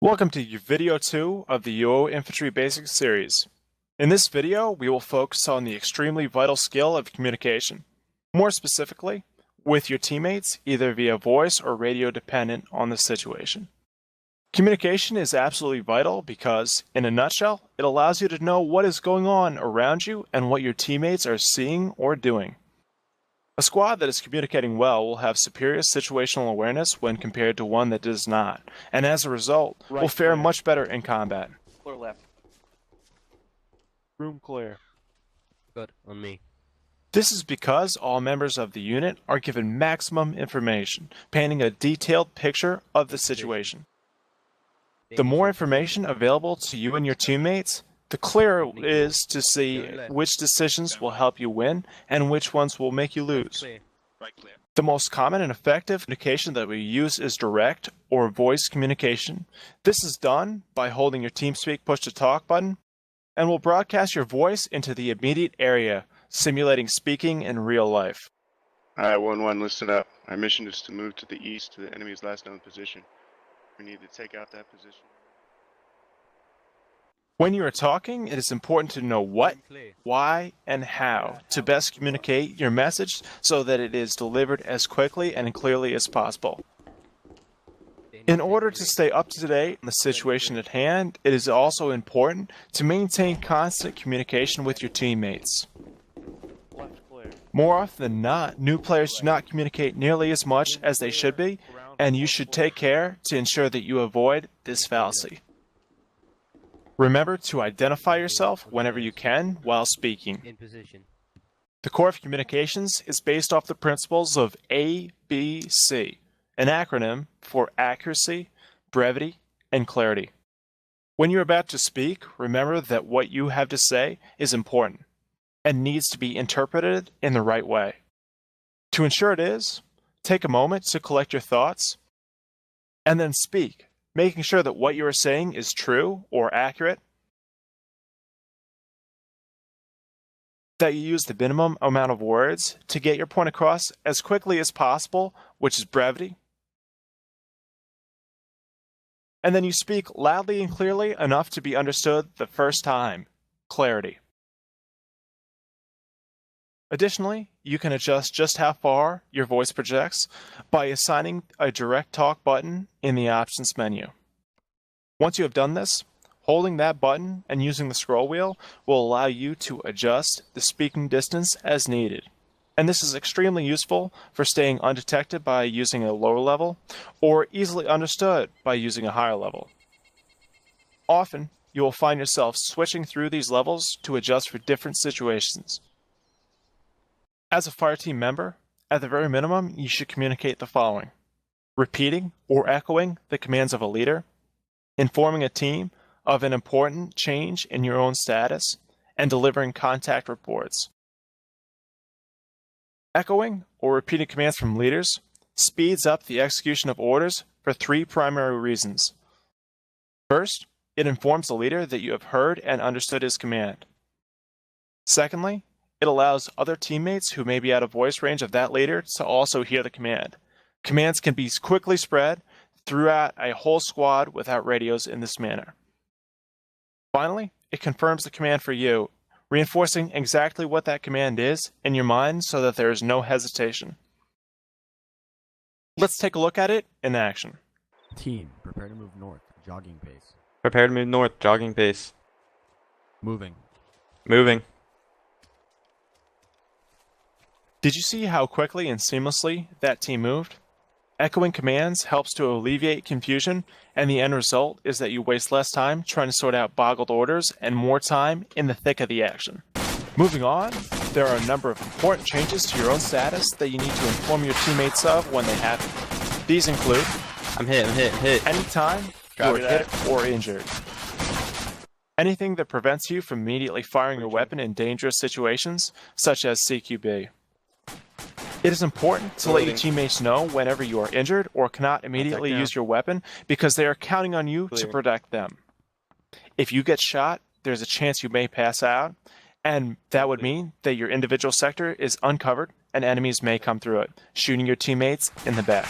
Welcome to video 2 of the UO Infantry Basics series. In this video, we will focus on the extremely vital skill of communication. More specifically, with your teammates, either via voice or radio dependent on the situation. Communication is absolutely vital because, in a nutshell, it allows you to know what is going on around you and what your teammates are seeing or doing. A squad that is communicating well will have superior situational awareness when compared to one that does not, and as a result, will fare much better in combat. Clear left. Room clear. Good, on me. This is because all members of the unit are given maximum information, painting a detailed picture of the situation. The more information available to you and your teammates, the clearer it is to see which decisions will help you win and which ones will make you lose. The most common and effective communication that we use is direct or voice communication. This is done by holding your TeamSpeak push-to-talk button and will broadcast your voice into the immediate area, simulating speaking in real life. Alright, 1-1, listen up. Our mission is to move to the east to the enemy's last known position. We need to take out that position. When you are talking, it is important to know what, why, and how to best communicate your message so that it is delivered as quickly and clearly as possible. In order to stay up to date on the situation at hand, it is also important to maintain constant communication with your teammates. More often than not, new players do not communicate nearly as much as they should be, and you should take care to ensure that you avoid this fallacy. Remember to identify yourself whenever you can while speaking. The core of communications is based off the principles of ABC, an acronym for accuracy, brevity, and clarity. When you're about to speak, remember that what you have to say is important and needs to be interpreted in the right way. To ensure it is, take a moment to collect your thoughts and then speak, making sure that what you are saying is true or accurate, that you use the minimum amount of words to get your point across as quickly as possible, which is brevity, and then you speak loudly and clearly enough to be understood the first time, clarity. Additionally, you can adjust just how far your voice projects by assigning a direct talk button in the options menu. Once you have done this, holding that button and using the scroll wheel will allow you to adjust the speaking distance as needed. And this is extremely useful for staying undetected by using a lower level or easily understood by using a higher level. Often, you will find yourself switching through these levels to adjust for different situations. As a fireteam member, at the very minimum, you should communicate the following: repeating or echoing the commands of a leader, informing a team of an important change in your own status, and delivering contact reports. Echoing or repeating commands from leaders speeds up the execution of orders for three primary reasons. First, it informs the leader that you have heard and understood his command. Secondly, it allows other teammates who may be out of voice range of that leader to also hear the command. Commands can be quickly spread throughout a whole squad without radios in this manner. Finally, it confirms the command for you, reinforcing exactly what that command is in your mind so that there is no hesitation. Let's take a look at it in action. Team, prepare to move north, jogging pace. Prepare to move north, jogging pace. Moving. Moving. Did you see how quickly and seamlessly that team moved? Echoing commands helps to alleviate confusion, and the end result is that you waste less time trying to sort out boggled orders and more time in the thick of the action. Moving on, there are a number of important changes to your own status that you need to inform your teammates of when they happen. These include: I'm hit. anytime you are hit or injured, anything that prevents you from immediately firing your weapon in dangerous situations, such as CQB. It is important to let your teammates know whenever you are injured or cannot immediately use your weapon because they are counting on you to protect them. If you get shot, there's a chance you may pass out, and that would mean that your individual sector is uncovered and enemies may come through it, shooting your teammates in the back.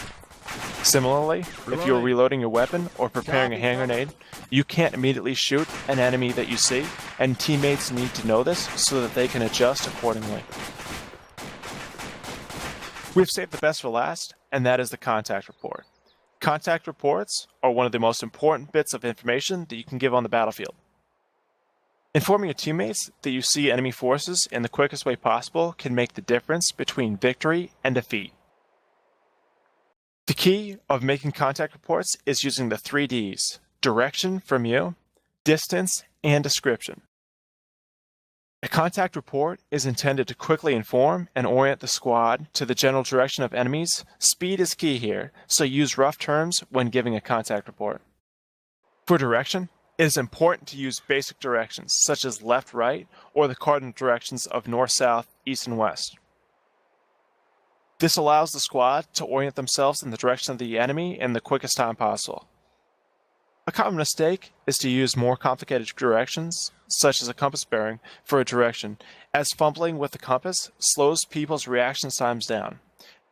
Similarly, if you're reloading your weapon or preparing a hand grenade, you can't immediately shoot an enemy that you see, and teammates need to know this so that they can adjust accordingly. We've saved the best for last, and that is the contact report. Contact reports are one of the most important bits of information that you can give on the battlefield. Informing your teammates that you see enemy forces in the quickest way possible can make the difference between victory and defeat. The key of making contact reports is using the 3 Ds: direction from you, distance, and description. A contact report is intended to quickly inform and orient the squad to the general direction of enemies. Speed is key here, so use rough terms when giving a contact report. For direction, it is important to use basic directions such as left-right or the cardinal directions of north-south, east, and west. This allows the squad to orient themselves in the direction of the enemy in the quickest time possible. A common mistake is to use more complicated directions, such as a compass bearing, for a direction, as fumbling with the compass slows people's reaction times down.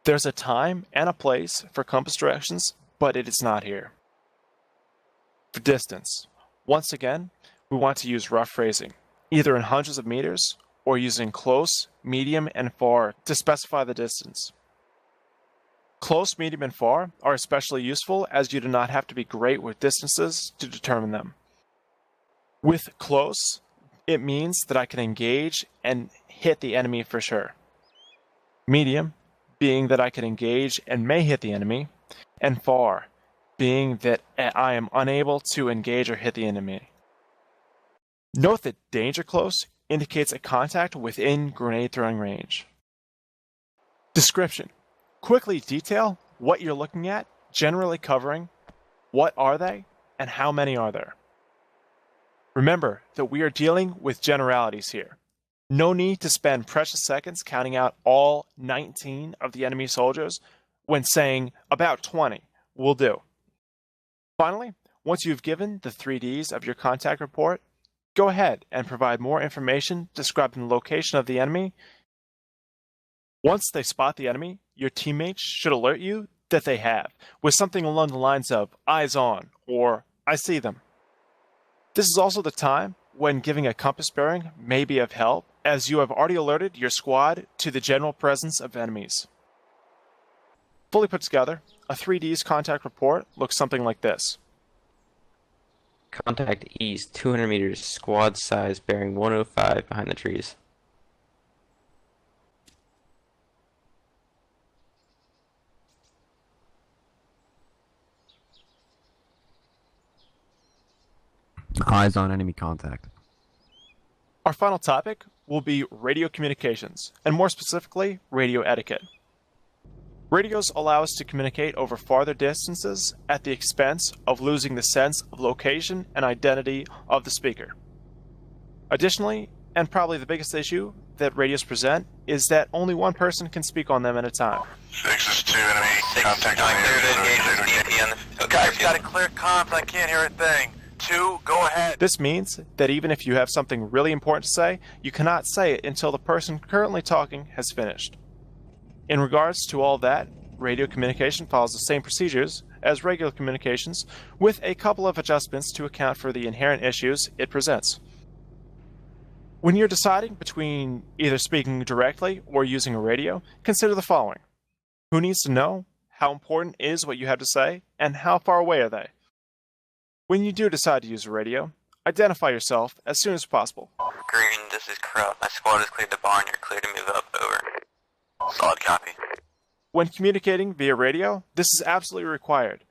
There's a time and a place for compass directions, but it is not here. For distance, once again, we want to use rough phrasing, either in hundreds of meters or using close, medium, and far to specify the distance. Close, medium, and far are especially useful as you do not have to be great with distances to determine them. With close, it means that I can engage and hit the enemy for sure. Medium, being that I can engage and may hit the enemy, and far, being that I am unable to engage or hit the enemy. Note that danger close indicates a contact within grenade throwing range. Description. Quickly detail what you're looking at, generally covering what are they and how many are there. Remember that we are dealing with generalities here. No need to spend precious seconds counting out all 19 of the enemy soldiers when saying about 20 will do. Finally, once you've given the 3 Ds of your contact report, go ahead and provide more information describing the location of the enemy. Once they spot the enemy, your teammates should alert you that they have, with something along the lines of eyes on or I see them. This is also the time when giving a compass bearing may be of help, as you have already alerted your squad to the general presence of enemies. Fully put together, a 3 Ds contact report looks something like this. Contact east, 200 meters, squad size, bearing 105 behind the trees. Eyes on enemy contact. Our final topic will be radio communications, and more specifically, radio etiquette. Radios allow us to communicate over farther distances at the expense of losing the sense of location and identity of the speaker. Additionally, and probably the biggest issue that radios present, is that only one person can speak on them at a time. 6 is 2 enemy. Contact on the Okay, I've got a clear comms, I can't hear a thing. 2, go ahead. This means that even if you have something really important to say, you cannot say it until the person currently talking has finished. In regards to all that, radio communication follows the same procedures as regular communications, with a couple of adjustments to account for the inherent issues it presents. When you're deciding between either speaking directly or using a radio, consider the following. Who needs to know? How important is what you have to say? And how far away are they? When you do decide to use a radio, identify yourself as soon as possible. Green, this is Crow. My squad has cleared the barn. You're clear to move up. Over. Solid copy. When communicating via radio, this is absolutely required.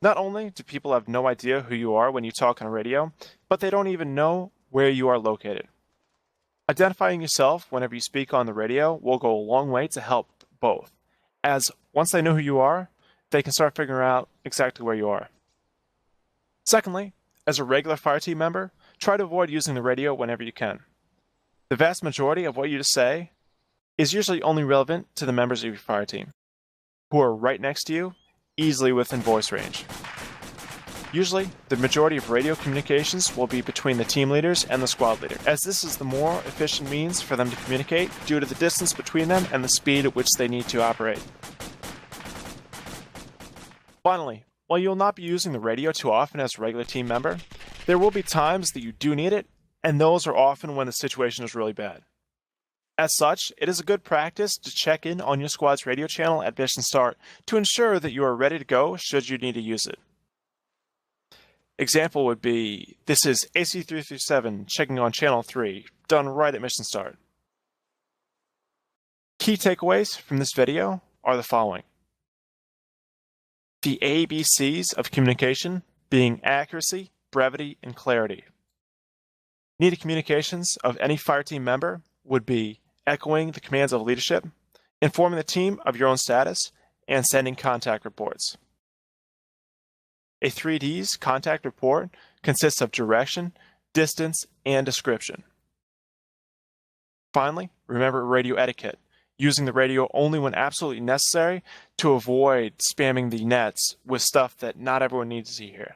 Not only do people have no idea who you are when you talk on a radio, but they don't even know where you are located. Identifying yourself whenever you speak on the radio will go a long way to help both, as once they know who you are, they can start figuring out exactly where you are. Secondly, as a regular fire team member, try to avoid using the radio whenever you can. The vast majority of what you say is usually only relevant to the members of your fire team, who are right next to you, easily within voice range. Usually, the majority of radio communications will be between the team leaders and the squad leader, as this is the more efficient means for them to communicate due to the distance between them and the speed at which they need to operate. Finally, while you'll not be using the radio too often as a regular team member, there will be times that you do need it, and those are often when the situation is really bad. As such, it is a good practice to check in on your squad's radio channel at mission start to ensure that you are ready to go should you need to use it. Example would be, this is AC337 checking on channel 3, done right at mission start. Key takeaways from this video are the following. The ABCs of communication being accuracy, brevity, and clarity. Needed communications of any fireteam member would be echoing the commands of leadership, informing the team of your own status, and sending contact reports. A 3Ds contact report consists of direction, distance, and description. Finally, remember radio etiquette, using the radio only when absolutely necessary to avoid spamming the nets with stuff that not everyone needs to hear.